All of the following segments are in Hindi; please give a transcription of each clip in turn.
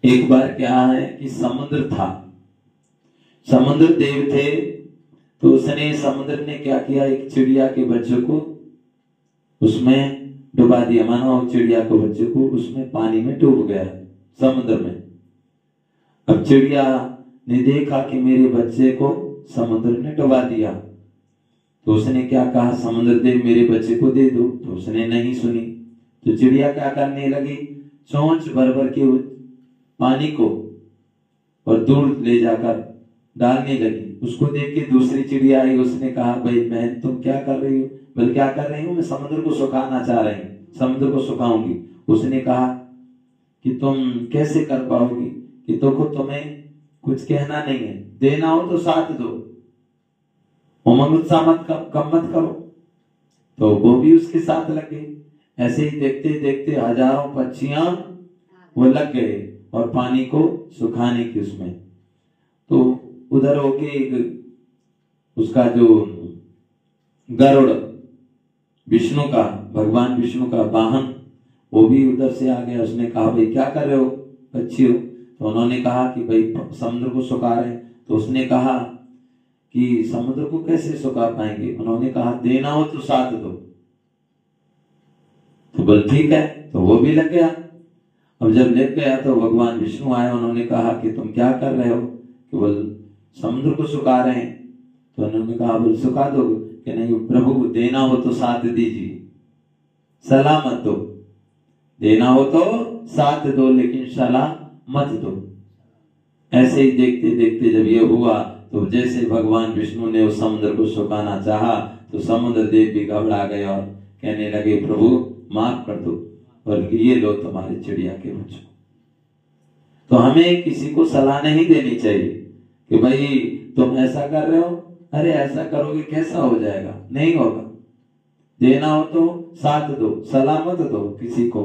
एक बार क्या है कि समुद्र था, समुद्र देव थे, तो उसने समुद्र ने क्या किया, एक चिड़िया के बच्चे को उसमें डुबा दिया। मानो चिड़िया के बच्चे को उसमें पानी में डूब गया समुद्र में। अब चिड़िया ने देखा कि मेरे बच्चे को समुद्र ने डुबा दिया, तो उसने क्या कहा, समुद्र देव मेरे बच्चे को दे दो। तो उसने नहीं सुनी, तो चिड़िया क्या करने लगी, चोंच भर भर के पानी को और दूर ले जाकर डालने लगी। उसको देख के दूसरी चिड़िया आई, उसने कहा भाई बहन तुम क्या कर रही हो? बोले क्या कर रही हूँ, मैं समुद्र को सुखाना चाह रही हूँ, समुद्र को सुखाऊंगी। उसने कहा कि तुम कैसे कर पाओगी, कि तो तुम्हें कुछ कहना नहीं है, देना हो तो साथ दो, उमंग उत्साह मत कम मत करो। तो वो भी उसके साथ लग गई। ऐसे ही देखते देखते हजारों पक्षियां वो लग गए और पानी को सुखाने की उसमें। तो उधर होके एक उसका जो गरुड़, विष्णु का, भगवान विष्णु का वाहन, वो भी उधर से आ गया। उसने कहा भाई क्या कर रहे हो पक्षी हो? तो उन्होंने कहा कि भाई समुद्र को सुखा रहे हैं। तो उसने कहा कि समुद्र को कैसे सुखा पाएंगे? उन्होंने कहा देना हो तो साथ दो। तो बोल ठीक है, तो वो भी लग गया। अब जब लग गया तो भगवान विष्णु आए, उन्होंने कहा कि तुम क्या कर रहे हो? कि बोल समुद्र को सुखा रहे हैं। तो उन्होंने कहा बोल सुखा दो? कि नहीं प्रभु, देना हो तो साथ दीजिए, सलाह मत दो, देना हो तो साथ दो लेकिन सलाह मत दो। ऐसे ही देखते देखते जब ये हुआ, तो जैसे भगवान विष्णु ने उस समुद्र को सुखाना चाहा, तो समुद्र देव भी घबरा गए और कहने लगे प्रभु माफ कर दो, और ये लो तुम्हारे चिड़िया के बच्चों। तो हमें किसी को सलाह नहीं देनी चाहिए कि भाई तुम ऐसा कर रहे हो, अरे ऐसा करोगे कैसा हो जाएगा, नहीं होगा। देना हो तो साथ दो, सलाह मत दो किसी को,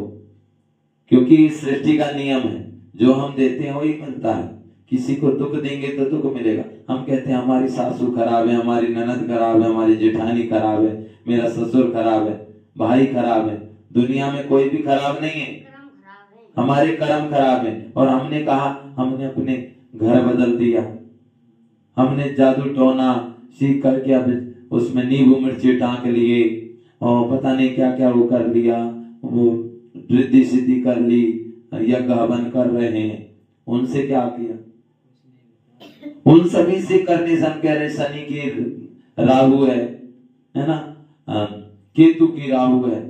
क्योंकि सृष्टि का नियम है, जो हम देते हैं वही मिलता है। किसी को दुख देंगे तो दुख मिलेगा। हम कहते हैं हमारी सासू खराब है, हमारी ननद खराब है, हमारी जेठानी खराब है, मेरा ससुर खराब है, भाई खराब है। दुनिया में कोई भी खराब नहीं है, हमारे कर्म खराब है। और हमने कहा, हमने अपने घर बदल दिया, हमने जादू टोना सीख करके अब उसमें नींबू मिर्ची टांक लिए और पता नहीं क्या क्या वो कर लिया, वो रिद्धि सिद्धि कर ली, यज्ञ हवन कर रहे हैं। उनसे क्या किया? उन सभी से करने से हम कह रहे शनि की राहु है ना, केतु की राहु है,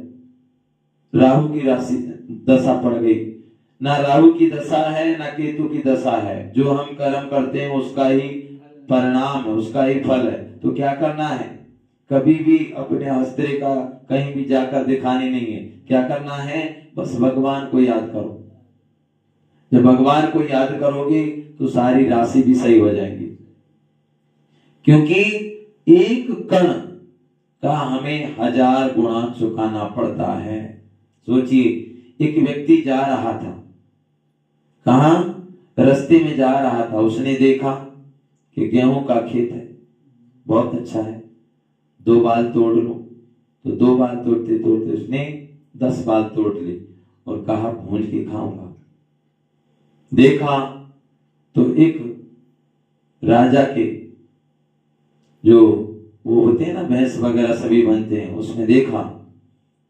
राहु की राशि दशा पड़ गई। ना राहु की दशा है ना केतु की दशा है। जो हम कर्म करते हैं उसका ही परिणाम है, उसका ही फल है। तो क्या करना है, कभी भी अपने हस्ते का कहीं भी जाकर दिखाने नहीं है। क्या करना है, बस भगवान को याद करो। जब भगवान को याद करोगे तो सारी राशि भी सही हो जाएगी, क्योंकि एक कण का हमें 1000 गुणा चुकाना पड़ता है। सोचिए, एक व्यक्ति जा रहा था, कहा रास्ते में जा रहा था, उसने देखा कि गेहूं का खेत है, बहुत अच्छा है, 2 बाल तोड़ लो। तो 2 बाल तोड़ते तोड़ते उसने 10 बाल तोड़ ली और कहा भून के खाऊंगा। देखा तो एक राजा के जो वो होते हैं ना, भैंस वगैरह सभी बनते हैं, उसमें देखा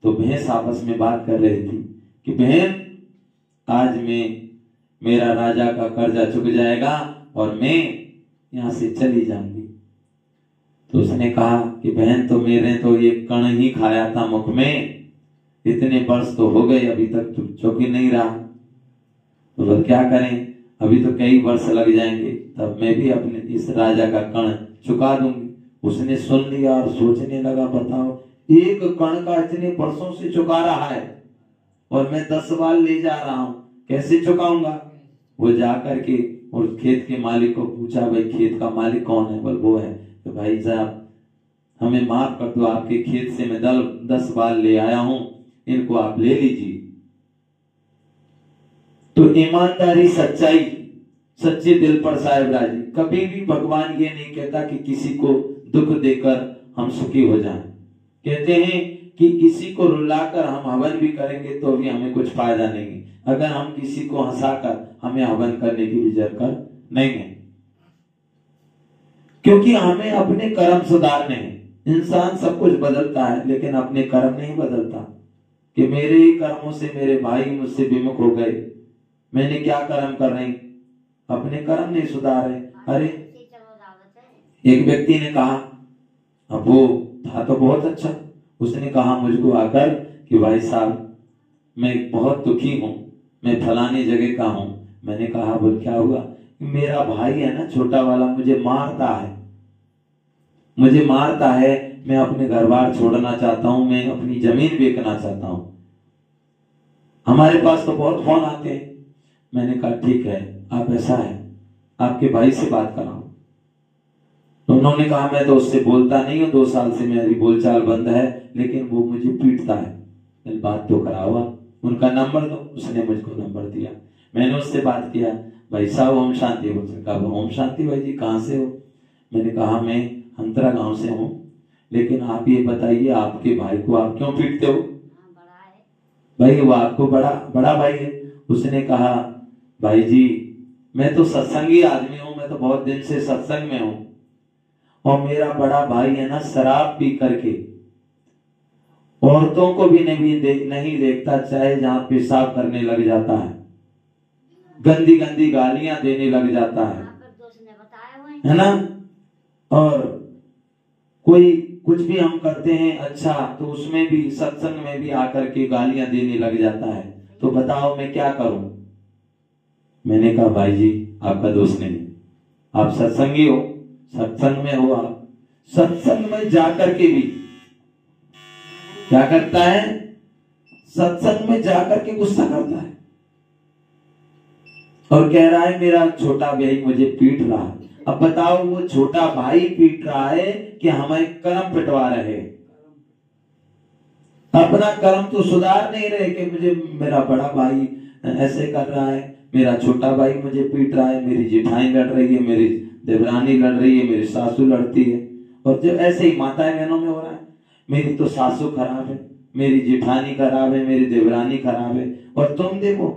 तो भैंस आपस में बात कर रही थी कि बहन आज मेरा राजा का कर्जा चुक जाएगा और मैं यहां से चली जाऊंगी। तो उसने कहा कि बहन तो मेरे तो ये कण ही खाया था मुख में, इतने वर्ष तो हो गए अभी तक तो चुक ही नहीं रहा। तो क्या करें, अभी तो कई वर्ष लग जाएंगे, तब मैं भी अपने इस राजा का कण चुका दूंगी। उसने सुन लिया और सोचने लगा, बताओ एक कण का इतने वर्षों से चुका रहा है और मैं 10 बाल ले जा रहा हूं, कैसे चुकाऊंगा। वो जाकर के और खेत के मालिक को पूछा, भाई खेत का मालिक कौन है? बोल वो है। तो भाई साहब हमें माफ कर दो, आपके खेत से मैं 10 बाल ले आया हूं, इनको आप ले लीजिए। तो ईमानदारी, सच्चाई, सच्चे दिल पर साहेब राजी। कभी भी भगवान ये नहीं कहता कि किसी को दुख देकर हम सुखी हो जाएं। कहते हैं कि किसी को रुलाकर हम हवन भी करेंगे तो भी हमें कुछ फायदा नहीं। अगर हम किसी को हंसाकर हमें हवन करने की भी जरूरत नहीं है, क्योंकि हमें अपने कर्म सुधारने हैं। इंसान सब कुछ बदलता है लेकिन अपने कर्म नहीं बदलता, कि मेरे ही कर्मों से मेरे भाई मुझसे विमुख हो गए, मैंने क्या कर्म कर रहे, अपने कर्म नहीं सुधार रहे। अरे एक व्यक्ति ने कहा, अब वो था तो बहुत अच्छा, उसने कहा मुझको आकर कि भाई साहब मैं बहुत दुखी हूँ, मैं फलानी जगह का हूँ। मैंने कहा बोल क्या हुआ? मेरा भाई है ना छोटा वाला, मुझे मारता है, मुझे मारता है, मैं अपने घर बार छोड़ना चाहता हूँ, मैं अपनी जमीन बेचना चाहता हूँ, हमारे पास तो बहुत फोन आते हैं। मैंने कहा ठीक है, आप ऐसा है आपके भाई से बात कराओ। तो उन्होंने कहा मैं तो उससे बोलता नहीं हूँ, 2 साल से मेरी बोलचाल बंद है, लेकिन वो मुझे पीटता है, मैंने बात तो कराओ, उनका नंबर दो। उसने मुझको नंबर दिया, मैंने उससे बात किया, भाई साहब ओम शांति। उसने कहा ओम शांति भाई जी, कहाँ से हो? मैंने कहा मैं अंतरा गांव से हूँ, लेकिन आप ये बताइए आपके भाई को आप क्यों पीटते हो? भाई वो आपको बड़ा भाई है। उसने कहा भाई जी मैं तो सत्संगी आदमी हूँ, मैं तो बहुत दिन से सत्संग में हूँ, और मेरा बड़ा भाई है ना शराब पी करके औरतों को भी नहीं देखता, चाहे जहाँ पेशाब करने लग जाता है, गंदी गंदी गालियां देने लग जाता है ना, और कोई कुछ भी हम करते हैं अच्छा तो उसमें भी सत्संग में भी आकर के गालियां देने लग जाता है, तो बताओ मैं क्या करूं? मैंने कहा भाई जी आपका दोष नहीं, आप सत्संगी हो, सत्संग में हो, आप सत्संग में जाकर के भी क्या करता है? सत्संग में जाकर के गुस्सा करता है और कह रहा है मेरा छोटा भाई मुझे पीट रहा है। अब बताओ वो छोटा भाई पीट रहा है कि हमारे कर्म पिटवा रहे, अपना कर्म तो सुधार नहीं रहे कि मुझे मेरा बड़ा भाई ऐसे कर रहा है, मेरा छोटा भाई मुझे पीट रहा है, मेरी जेठानी लड़ रही है, मेरी देवरानी लड़ रही है, मेरी सासू लड़ती है। और जब ऐसे ही माताएं बहनों में हो रहा है, मेरी तो सासू खराब है, मेरी जेठानी खराब है, मेरी देवरानी खराब है। और तुम देखो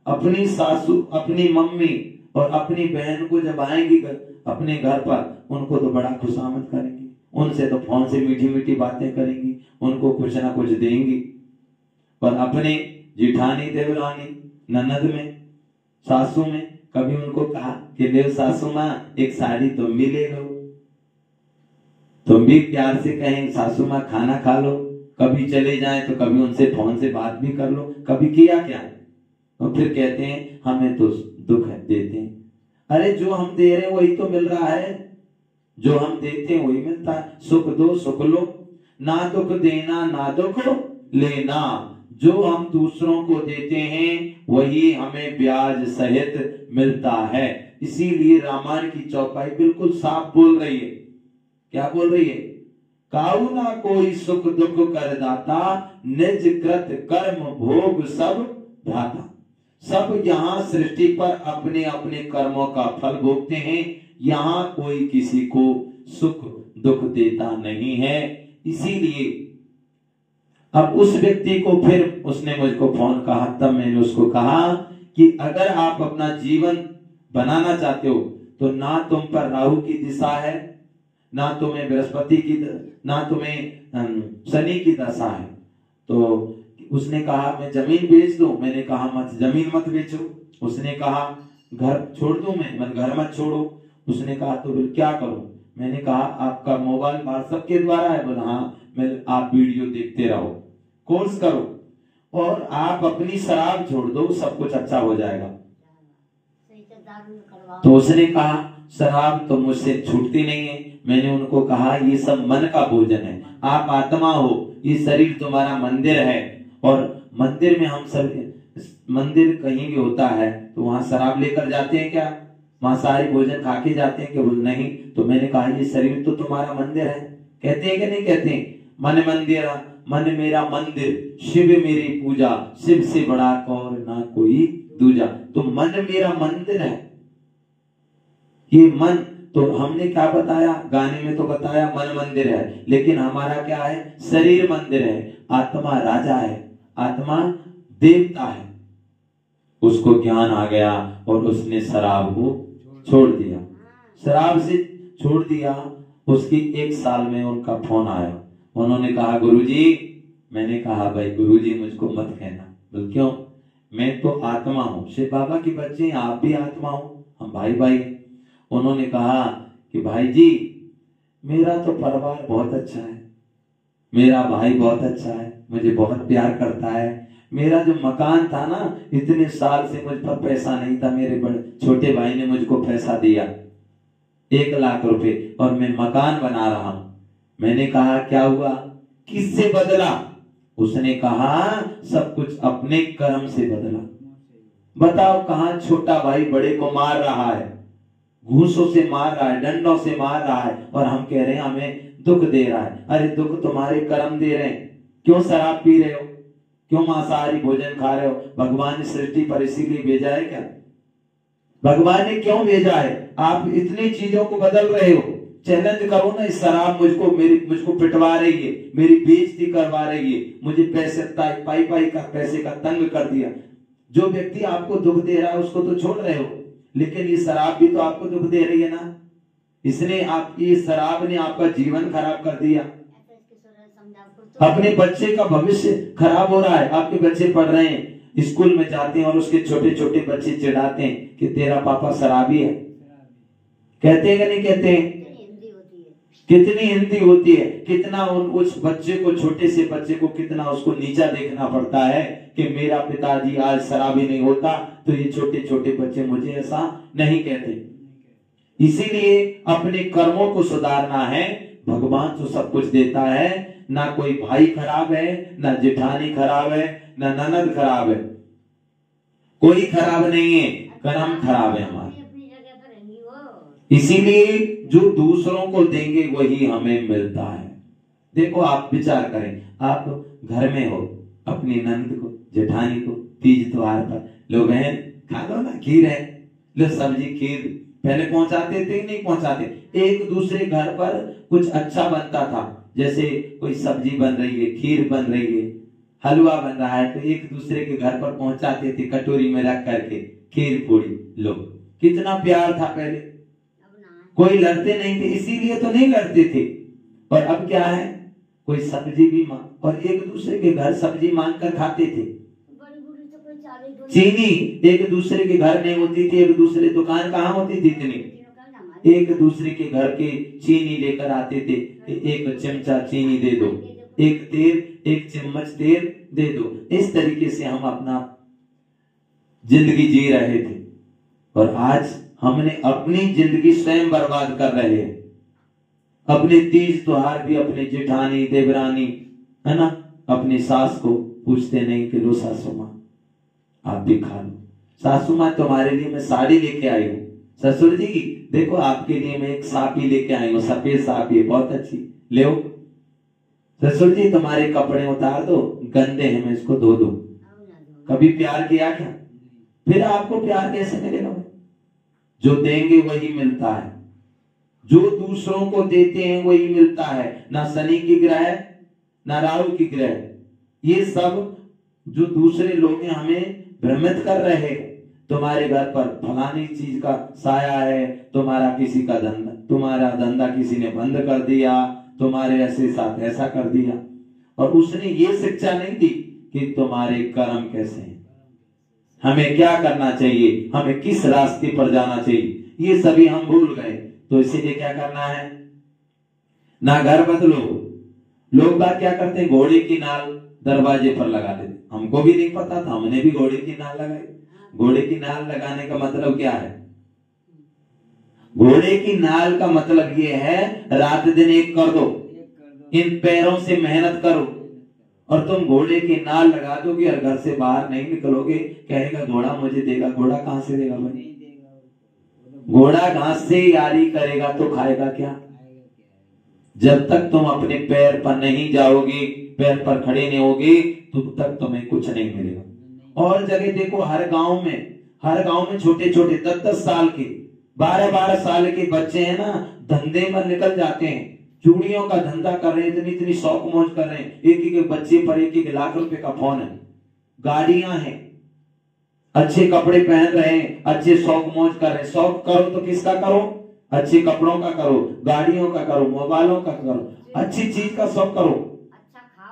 अपनी सासू अपनी मम्मी और अपनी बहन को जब आएंगी अपने घर पर, उनको तो बड़ा खुशामद करेंगी, उनसे तो फोन से मीठी मीठी बातें करेंगी, उनको कुछ ना कुछ देंगी। और अपने जेठानी देवरानी ननद में सासू में कभी उनको कहा कि ले सासू माँ एक साड़ी तुम भी ले लो, तुम भी प्यार से कहें सासू माँ खाना खा लो, कभी चले जाए तो कभी उनसे फोन से बात भी कर लो, कभी किया क्या? और फिर कहते हैं हमें तो दुख देते हैं। अरे जो हम दे रहे हैं वही तो मिल रहा है, जो हम देते हैं वही मिलता है। सुख दो सुख लो, ना दुख देना ना दुख लेना, जो हम दूसरों को देते हैं वही हमें ब्याज सहित मिलता है। इसीलिए रामायण की चौपाई बिल्कुल साफ बोल रही है। क्या बोल रही है? काऊ ना कोई सुख दुख कर दाता, निज कृत कर्म भोग सब भ्राता। सब यहाँ सृष्टि पर अपने अपने कर्मों का फल भोगते हैं, यहाँ कोई किसी को सुख दुख देता नहीं है। इसीलिए अब उस व्यक्ति को फिर उसने मुझको फोन कहा, तब मैंने उसको कहा कि अगर आप अपना जीवन बनाना चाहते हो तो ना तुम पर राहु की दिशा है, ना तुम्हें बृहस्पति की, ना तुम्हें शनि की दशा है। तो उसने कहा मैं जमीन बेच दूं, मैंने कहा मत, जमीन मत बेचो। उसने कहा घर छोड़ दूं मैं घर मत छोड़ो। उसने कहा तो फिर क्या करूं? मैंने कहा आपका मोबाइल व्हाट्सएप के द्वारा है? बोला हाँ। आप वीडियो देखते रहो, कोर्स करो और आप अपनी शराब छोड़ दो, सब कुछ अच्छा हो जाएगा। तो उसने कहा शराब तो मुझसे छूटती नहीं है। मैंने उनको कहा ये सब मन का भोजन है, आप आत्मा हो, ये शरीर तुम्हारा मंदिर है, और मंदिर में हम सब, मंदिर कहीं भी होता है तो वहां शराब लेकर जाते हैं क्या? मांसाहारी भोजन खा के जाते हैं? केवल नहीं। तो मैंने कहा ये शरीर तो तुम्हारा मंदिर है। कहते हैं कि नहीं कहते हैं? मन मंदिर मन मेरा मंदिर, शिव मेरी पूजा, शिव से बड़ा कौन ना कोई दूजा। तो मन मेरा मंदिर है। ये मन तो हमने क्या बताया? गाने में तो बताया मन मंदिर है, लेकिन हमारा क्या है? शरीर मंदिर है। आत्मा राजा है, आत्मा देवता है। उसको ज्ञान आ गया और उसने शराब को छोड़ दिया। शराब से छोड़ दिया। उसकी 1 साल में उनका फोन आया। उन्होंने कहा गुरुजी, मैंने कहा भाई गुरुजी मुझको मत कहना। बोल क्यों? मैं तो आत्मा हूँ, शिव बाबा के बच्चे, आप भी आत्मा हो, हम भाई भाई। उन्होंने कहा कि भाई जी मेरा तो परिवार बहुत अच्छा है, मेरा भाई बहुत अच्छा है, मुझे बहुत प्यार करता है। मेरा जो मकान था ना, इतने साल से मुझ पर पैसा नहीं था, मेरे बड़े छोटे भाई ने मुझको पैसा दिया 1 लाख रुपए और मैं मकान बना रहा हूं। मैंने कहा क्या हुआ, किससे बदला? उसने कहा सब कुछ अपने कर्म से बदला। बताओ कहां छोटा भाई बड़े को मार रहा है, घूसों से मार रहा है, डंडों से मार रहा है, और हम कह रहे हैं हमें दुख दे रहा है। अरे दुख तुम्हारे कर्म दे रहे हैं। क्यों शराब पी रहे हो, क्यों मांसाहारी भोजन खा रहे हो? भगवान ने सृष्टि पर इसीलिए भेजा है क्या? भगवान ने क्यों भेजा है? आप इतनी चीजों को बदल रहे हो। चैलेंज करो ना, इस शराब मुझको पिटवा रही है, मेरी बेइज्जती करवा रही है, मुझे पैसे का तंग कर दिया। जो व्यक्ति आपको दुख दे रहा है उसको तो छोड़ रहे हो, लेकिन ये शराब भी तो आपको दुख दे रही है ना। इसने आपकी शराब ने आपका जीवन खराब कर दिया। अपने बच्चे का भविष्य खराब हो रहा है। आपके बच्चे पढ़ रहे हैं, स्कूल में जाते हैं और उसके छोटे छोटे बच्चे चिढ़ाते हैं कि तेरा पापा शराबी है। कहते हैं कि नहीं कहते हैं? कितनी हिंदी होती है, कितना उस बच्चे को, छोटे से बच्चे को कितना उसको नीचा देखना पड़ता है कि मेरा पिताजी आज शराबी नहीं होता तो ये छोटे छोटे बच्चे मुझे ऐसा नहीं कहते। इसीलिए अपने कर्मों को सुधारना है। भगवान तो सब कुछ देता है, ना कोई भाई खराब है, ना जेठानी खराब है, ना ननद खराब है, कोई खराब नहीं है, कर्म खराब है हमारा। इसीलिए जो दूसरों को देंगे वही हमें मिलता है। देखो आप विचार करें, आप घर में हो, अपनी नंद को, जेठानी को तीज त्योहार पर लो बहन खा लो ना, खीर है, लो सब्जी खीर, पहले पहुंचाते थे नहीं पहुंचाते? एक दूसरे घर पर कुछ अच्छा बनता था, जैसे कोई सब्जी बन रही है, खीर बन रही है, हलवा बन रहा है, तो एक दूसरे के घर पर पहुंचाते थे कटोरी में रख करके, खीर पूरी लो। कितना प्यार था पहले, कोई लड़ते नहीं थे, इसीलिए तो नहीं लड़ते थे। और अब क्या है, कोई सब्जी भी मांग, और एक दूसरे के घर सब्जी मांग कर खाते थे। चीनी एक दूसरे के घर नहीं होती थी, एक दूसरे दुकान कहाँ होती थी इतनी, एक दूसरे के घर के चीनी लेकर आते थे, एक चमचा चीनी दे दो, एक तेल, एक चम्मच तेल दे दो। इस तरीके से हम अपना जिंदगी जी रहे थे, और आज हमने अपनी जिंदगी स्वयं बर्बाद कर रहे हैं। अपने तीज त्योहार भी अपने जेठानी देवरानी है ना, अपनी सास को पूछते नहीं कि लो सासू माँ आप भी खा लो, सासू माँ तुम्हारे लिए मैं साड़ी लेके आई हूँ, ससुर जी देखो आपके लिए मैं एक साफी लेके आई हूँ, सफेद साफी है बहुत अच्छी, ले ससुर जी तुम्हारे कपड़े उतार दो, गंदे हैं मैं इसको धो दूं। कभी प्यार किया क्या? फिर आपको प्यार कैसे मिलेगा? जो देंगे वही मिलता है, जो दूसरों को देते हैं वही मिलता है। ना शनि की ग्रह, ना राहु की ग्रह, ये सब जो दूसरे लोग हैं हमें भ्रमित कर रहे हैं। तुम्हारे घर पर फलानी चीज का साया है, तुम्हारा किसी का धंधा, तुम्हारा धंधा किसी ने बंद कर दिया, तुम्हारे ऐसे साथ ऐसा कर दिया, और उसने ये शिक्षा नहीं दी कि तुम्हारे कर्म कैसे हैं, हमें क्या करना चाहिए, हमें किस रास्ते पर जाना चाहिए, ये सभी हम भूल गए। तो इसीलिए क्या करना है, ना घर बदलो। लोग बात क्या करते हैं, घोड़े की नाल दरवाजे पर लगा देते। हमको भी नहीं पता था, हमने भी घोड़े की नाल लगाई। घोड़े की नाल लगाने का मतलब क्या है? घोड़े की नाल का मतलब ये है रात दिन एक कर दो, इन पैरों से मेहनत करो, और तुम घोड़े की नाल लगा दोगे और घर से बाहर नहीं निकलोगे, कहेगा घोड़ा मुझे देगा। घोड़ा कहां से देगा भाई? घोड़ा घास से यारी करेगा तो खाएगा क्या? जब तक तुम अपने पैर पर नहीं जाओगे, पैर पर खड़े नहीं होगे, तब तक तुम्हें कुछ नहीं मिलेगा। और जगह देखो, हर गांव में छोटे छोटे 10-10 साल के, 12-12 साल के बच्चे हैं ना, धंधे में निकल जाते हैं, चूड़ियों का धंधा कर रहे हैं, इतनी शौक मौज कर रहे हैं। एक एक बच्चे पर 1-1 लाख रुपए का फोन है, गाड़ियां हैं, अच्छे कपड़े पहन रहे हैं, अच्छे शौक मौज कर रहे हैं। शौक करो तो किसका करो? अच्छे कपड़ों का करो, गाड़ियों का करो, मोबाइलों का करो, अच्छी चीज का शौक करो।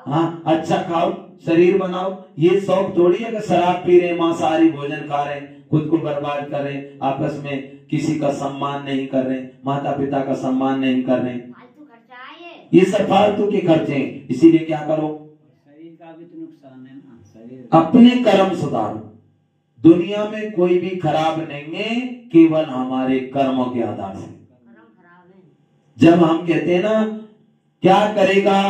हाँ, अच्छा खाओ, शरीर बनाओ। ये शौक थोड़ी है कि शराब पी रहे, मांसाहारी भोजन खा रहे, खुद को बर्बाद कर रहे, आपस में किसी का सम्मान नहीं कर रहे, माता पिता का सम्मान नहीं कर रहे। ये सब फालतू के खर्चे हैं। इसीलिए क्या करो? शरीर का भी तो नुकसान है ना। शरीर अपने कर्म सुधारो। दुनिया में कोई भी खराब नहीं है, केवल हमारे कर्मों के आधार से। जब हम कहते हैं ना क्या करेगा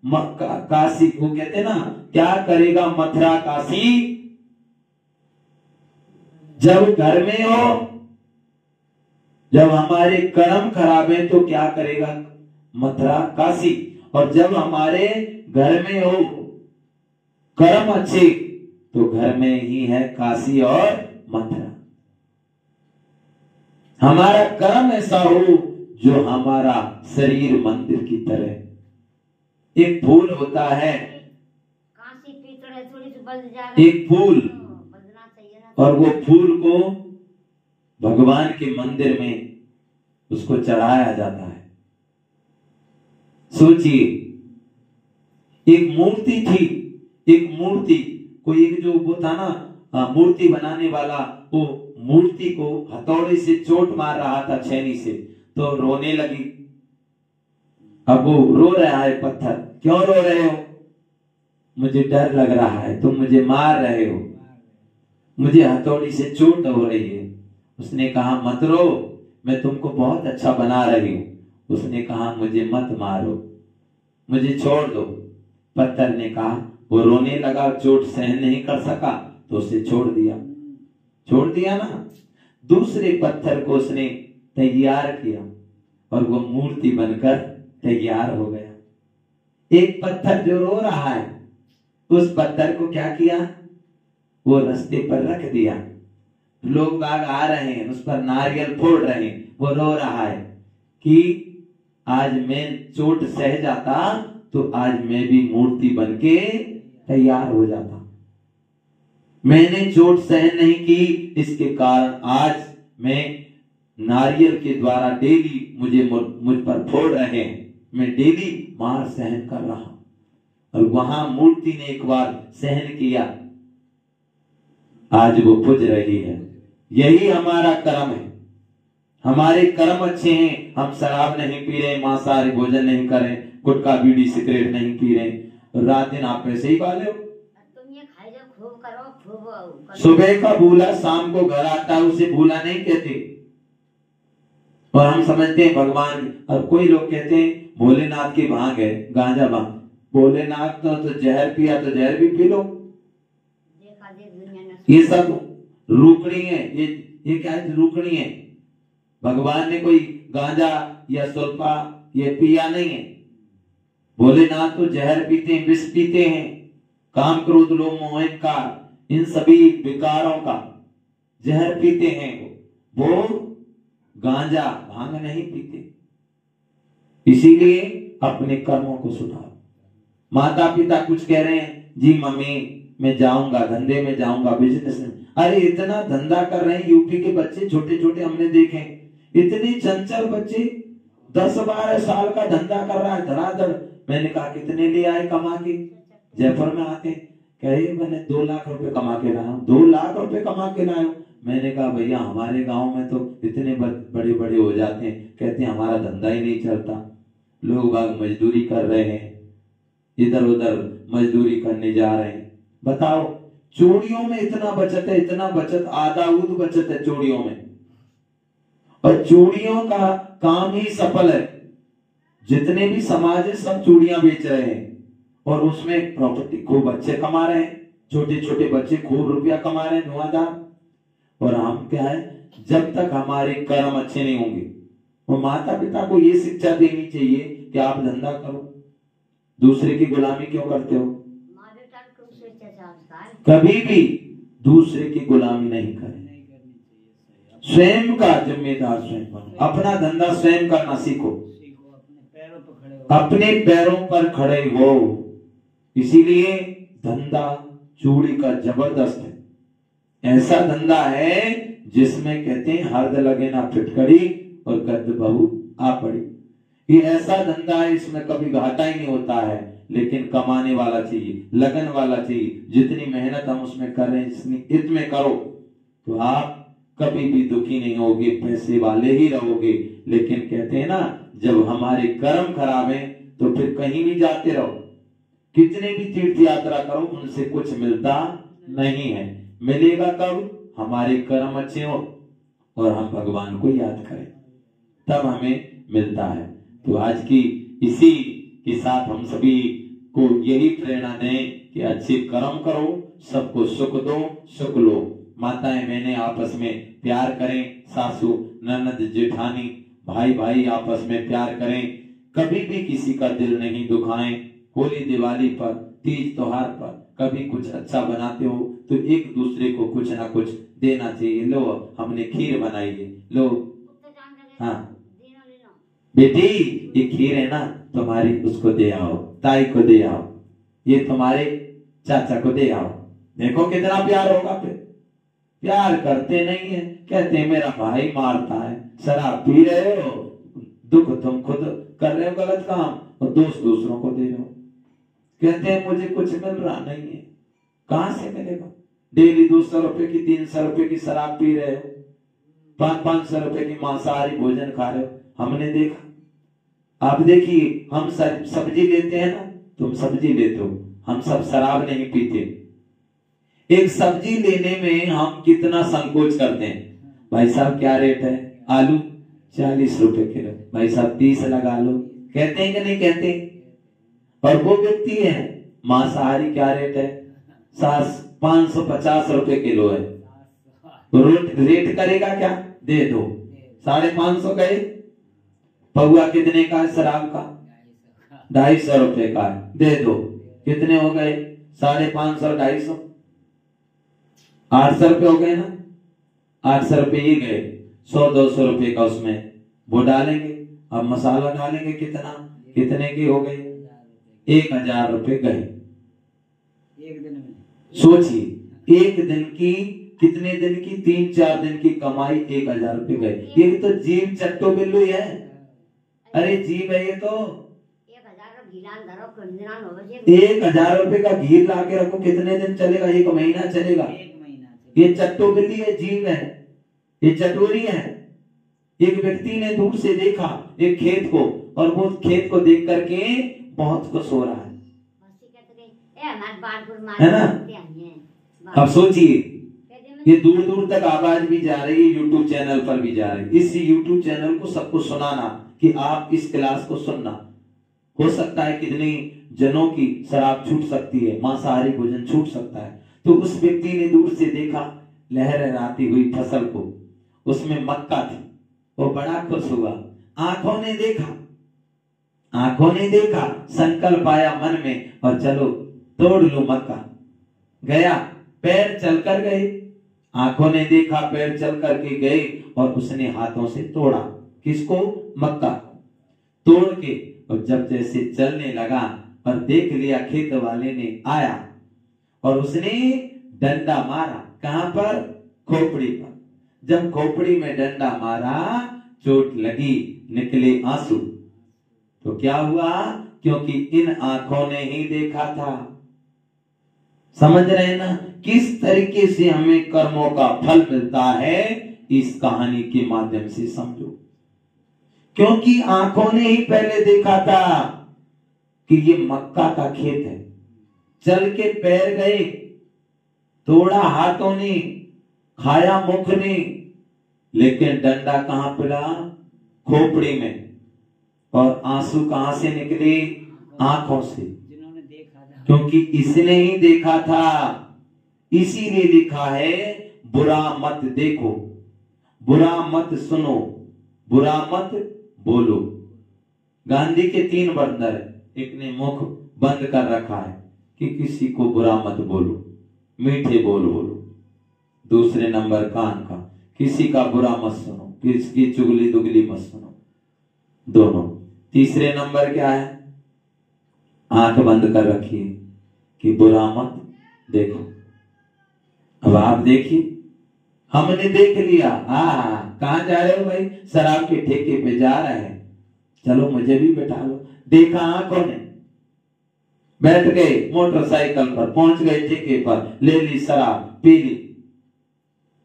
काशी को, कहते हैं ना क्या करेगा मथुरा काशी, जब घर में हो, जब हमारे कर्म खराब है तो क्या करेगा मथुरा काशी, और जब हमारे घर में हो कर्म अच्छे तो घर में ही है काशी और मथुरा। हमारा कर्म ऐसा हो जो हमारा शरीर मंदिर की तरह। एक फूल होता है, एक फूल, और वो फूल को भगवान के मंदिर में उसको चढ़ाया जाता है। सोचिए, एक मूर्ति थी, एक मूर्ति, कोई एक जो वो था ना मूर्ति बनाने वाला, वो मूर्ति को हथौड़े से चोट मार रहा था छेनी से, तो रोने लगी। अब वो रो रहा है पत्थर, क्यों रो रहे हो? मुझे डर लग रहा है, तुम मुझे मार रहे हो, मुझे हथौड़ी से चोट हो रही है। उसने कहा मत रो, मैं तुमको बहुत अच्छा बना रही हूं। उसने कहा मुझे मत मारो, मुझे छोड़ दो। पत्थर ने कहा, वो रोने लगा, चोट सहन नहीं कर सका तो उसे छोड़ दिया। छोड़ दिया ना। दूसरे पत्थर को उसने तैयार किया और वो मूर्ति बनकर तैयार हो गया। एक पत्थर जो रो रहा है, उस पत्थर को क्या किया? वो रास्ते पर रख दिया। लोग बाग आ रहे हैं, उस पर नारियल फोड़ रहे हैं, वो रो रहा है कि आज मैं चोट सह जाता तो आज मैं भी मूर्ति बनके तैयार हो जाता। मैंने चोट सहन नहीं की, इसके कारण आज मैं नारियल के द्वारा डेली मुझ पर फोड़ रहे हैं, मैं डेली मार सहन कर रहा हूं। और वहां मूर्ति ने एक बार सहन किया, आज वो पूज रही है। यही हमारा कर्म है। हमारे कर्म अच्छे हैं, हम शराब नहीं पी रहे, मांसाहारी भोजन नहीं कर रहे, गुटखा बीड़ी सिगरेट नहीं पी रहे, रात दिन आप पैसे ही पाले हो। तुम ये खाई जाओ, खूब करो, खूब सुबह का भूला शाम को घर आता है, उसे भूला नहीं कहते। और हम समझते हैं भगवान, और कोई लोग कहते हैं भोलेनाथ की भांग है, गांजा भांग। भोलेनाथ तो जहर पिया तो जहर भी पी लो। ये सब रुकनी है, ये क्या है? रुकनी है। भगवान ने कोई गांजा या सुल्फा ये पिया नहीं है। भोलेनाथ तो जहर पीते हैं, विष पीते हैं, काम क्रोध लोभ मोह अहंकार, इन सभी विकारों का जहर पीते हैं। वो गांजा भांग नहीं पीते। इसीलिए अपने कर्मों को सुधारो। माता पिता कुछ कह रहे हैं, जी मम्मी मैं जाऊंगा, धंधे में जाऊंगा, बिजनेस में। अरे इतना धंधा कर रहे हैं यूपी के बच्चे, छोटे छोटे हमने देखे, इतने चंचल बच्चे, 10-12 साल का धंधा कर रहा है धड़ाधड़। मैंने कहा कितने ले आए कमा के? जयपुर में आके कहे मैंने 2 लाख रुपए कमा के लाया। 2 लाख रुपए कमा के लाया। मैंने कहा भैया हमारे गांव में तो इतने बड़े बड़े हो जाते हैं। कहते हैं हमारा धंधा ही नहीं चलता, लोग बाग मजदूरी कर रहे हैं, इधर उधर मजदूरी करने जा रहे हैं। बताओ, चूड़ियों में इतना बचत है, इतना बचत, आधा उद बचत है चूड़ियों में, और चूड़ियों का काम ही सफल है। जितने भी समाज है सब चूड़ियां बेच रहे हैं और उसमें प्रॉपर्टी खूब अच्छे कमा रहे हैं। छोटे छोटे बच्चे खूब रुपया कमा रहे हैं, धुआंधार। और हम क्या है, जब तक हमारे कर्म अच्छे नहीं होंगे, वो माता पिता को ये शिक्षा देनी चाहिए कि आप धंधा करो, दूसरे की गुलामी क्यों करते हो? कभी भी दूसरे की गुलामी नहीं करें, स्वयं का जिम्मेदार स्वयं बनो। अपना धंधा स्वयं करना सीखो, अपने पैरों पर खड़े हो। इसीलिए धंधा चूड़ी का जबरदस्त है। ऐसा धंधा है जिसमें कहते हैं हर्द लगे ना फिटकड़ी और गद्द बहू आ पड़ी। ये ऐसा धंधा है, इसमें कभी घाटा ही नहीं होता है, लेकिन कमाने वाला चाहिए, लगन वाला चाहिए। जितनी मेहनत हम उसमें कर रहे हैं, जितनी हित में करो तो आप कभी भी दुखी नहीं होगे, पैसे वाले ही रहोगे। लेकिन कहते हैं ना, जब हमारे कर्म खराब है तो फिर कहीं भी जाते रहो, कितने भी तीर्थ यात्रा करो, उनसे कुछ मिलता नहीं है। मिलेगा कब? हमारे कर्म अच्छे हो और हम भगवान को याद करें, तब हमें मिलता है। तो आज की इसी के साथ हम सभी को यही प्रेरणा दें कि अच्छे कर्म करो, सबको सुख दो, सुख लो। माताएं बहनें आपस में प्यार करें, सासू ननद जेठानी भाई भाई आपस में प्यार करें, कभी भी किसी का दिल नहीं दुखाएं। होली दिवाली पर, तीज त्योहार पर कभी कुछ अच्छा बनाते हो तो एक दूसरे को कुछ ना कुछ देना चाहिए। लो हमने खीर बनाई है, लो हाँ बेटी ये खीर है ना तुम्हारी, उसको दे आओ, ताई को दे आओ, ये तुम्हारे चाचा को दे आओ। देखो कितना प्यार होगा। फिर प्यार करते नहीं है, कहते हैं मेरा भाई मारता है, शराब पी रहे हो, दुख तुम खुद कर रहे हो गलत काम और दोष दूसरों को दे रहे हो। कहते हैं मुझे कुछ मिल रहा नहीं है, कहां से मिलेगा? डेली 200 रुपए की 300 रुपए की शराब पी रहे हो, 500 रुपए की मांसाहारी भोजन खा रहे हो। हमने देखा, आप देखिए हम सब्जी लेते हैं ना, तुम सब्जी लेते हो, हम सब शराब नहीं पीते। एक सब्जी लेने में हम कितना संकोच करते हैं। भाई साहब क्या रेट है? आलू 40 रुपए किलो, भाई साहब 30 लगा लो, कहते हैं कि नहीं कहते? और वो व्यक्ति है मांसाहारी, क्या रेट है? 550 रुपए किलो है। रेट करेगा क्या? दे दो, 550 गए। पौआ कितने का है शराब का? 250 रुपए का है, दे दो। कितने हो गए? 550 250, 800 रुपए हो गए ना। 800 रुपए ही गए, 100-200 रुपए का उसमें वो डालेंगे। अब मसाला डालेंगे कितना, कितने की हो गई? 1000 रुपए गए। एक दिन में सोचिए, एक दिन की, कितने दिन की? 3-4 दिन की कमाई 1000 रुपए गए। ये तो जीव चट्टो बिल्लू है। अरे जीव है ये तो। 1000 रुपए का घी ला के रखो, कितने दिन चलेगा? 1 महीना चलेगा। ये चट्टो बिल्ली है, जीव है, ये चटोरी है। एक व्यक्ति ने दूर से देखा एक खेत को, और वो खेत को देख करके बहुत खुश हो रहा है ना। अब सोचिए, ये दूर दूर तक आवाज भी जा रही है, यूट्यूब चैनल पर भी जा रही है। इस यूट्यूब चैनल को सबको सुनाना कि आप इस क्लास को सुनना। हो सकता है कितनी जनों की शराब छूट सकती है, मांसाहारी भोजन छूट सकता है। तो उस व्यक्ति ने दूर से देखा लहराती हुई फसल को, उसमें मक्का थी, वो बड़ा खुश हुआ। आंखों ने देखा, संकल्प आया मन में, और चलो तोड़ लो मक्का। गया, पैर चलकर गए, आंखों ने देखा, पैर चल करके गए, और उसने हाथों से तोड़ा। किसको? मक्का को तोड़ के। और जब जैसे चलने लगा और देख लिया खेत वाले ने आया, और उसने डंडा मारा। कहां पर? खोपड़ी पर। जब खोपड़ी में डंडा मारा, चोट लगी, निकले आंसू। तो क्या हुआ? क्योंकि इन आंखों ने ही देखा था। समझ रहे हैं ना किस तरीके से हमें कर्मों का फल मिलता है? इस कहानी के माध्यम से समझो। क्योंकि आंखों ने ही पहले देखा था कि ये मक्का का खेत है। चल के पैर गए, तोड़ा हाथों ने, खाया मुख ने, लेकिन डंडा कहां पड़ा? खोपड़ी में। और आंसू कहां से निकले? आंखों से, जिन्होंने देखा था। क्योंकि इसने ही देखा था। इसीलिए लिखा है बुरा मत देखो, बुरा मत सुनो, बुरा मत बोलो। गांधी के 3 बंदर है। एक ने मुख बंद कर रखा है कि किसी को बुरा मत बोलो, मीठे बोल बोलो। दूसरे नंबर कान का, किसी का बुरा मत सुनो, किसकी चुगली दुगली मत सुनो, दोनों। तीसरे नंबर क्या है? आंख बंद कर रखिए कि बुरा मत देखो। अब आप देखिए, हमने देख लिया, कहाँ जा रहे हो भाई? शराब के ठेके पे जा रहे हैं, चलो मुझे भी बैठा लो। देखा आंखों ने, बैठ गए मोटरसाइकिल पर, पहुंच गए ठेके पर, ले ली शराब, पी ली।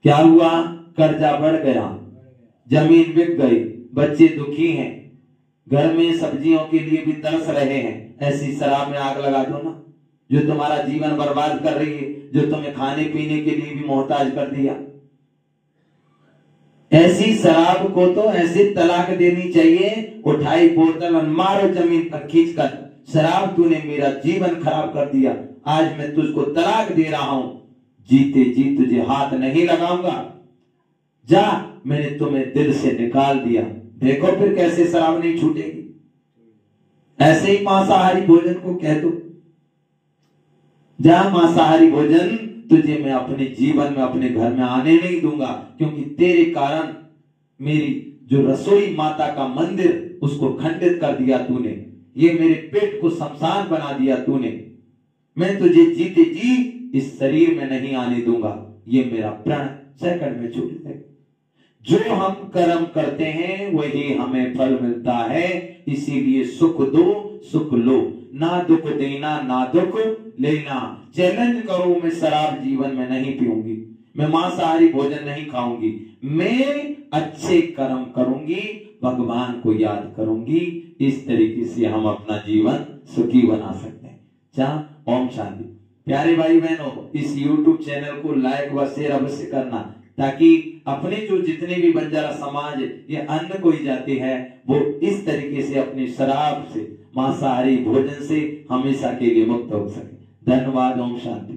क्या हुआ? कर्जा बढ़ गया, जमीन बिक गई, बच्चे दुखी हैं, घर में सब्जियों के लिए भी तरस रहे हैं। ऐसी शराब में आग लगा दो ना, जो तुम्हारा जीवन बर्बाद कर रही है, जो तुम्हें खाने पीने के लिए भी मोहताज कर दिया। ऐसी शराब को तो ऐसे तलाक देनी चाहिए, उठाई बोतल और मारो जमीन पर खींचकर। शराब तूने मेरा जीवन खराब कर दिया, आज मैं तुझको तलाक दे रहा हूं, जीते जी तुझे हाथ नहीं लगाऊंगा, जा, मैंने तुम्हें दिल से निकाल दिया। देखो फिर कैसे शराब नहीं छूटेगी। ऐसे ही मांसाहारी भोजन को कह दो, जा मांसाहारी भोजन तुझे मैं अपने जीवन में, अपने घर में आने नहीं दूंगा, क्योंकि तेरे कारण मेरी जो रसोई माता का मंदिर, उसको खंडित कर दिया तूने, ये मेरे पेट को शमशान बना दिया तूने। मैं तुझे जीते जी इस शरीर में नहीं आने दूंगा, ये मेरा प्राण सेकंड में छूट जाएगा। जो हम कर्म करते हैं वही हमें फल मिलता है, इसीलिए सुख दो सुख लो, ना दुख देना ना दुख लेना। चैलेंज करो, मैं शराब जीवन में नहीं पीऊंगी, मैं मांसाहारी भोजन नहीं खाऊंगी, मैं अच्छे कर्म करूंगी, भगवान को याद करूंगी। इस तरीके से हम अपना जीवन सुखी बना सकते हैं। जहाँ ओम शांति। प्यारे भाई बहनों, इस YouTube चैनल को लाइक व शेयर अवश्य करना, ताकि अपने जो जितने भी बंजारा समाज ये अन्न कोई जाति है, वो इस तरीके से अपनी शराब से, मांसाहारी भोजन से हमेशा के लिए मुक्त हो सके। धन्यवाद। ओम शांति।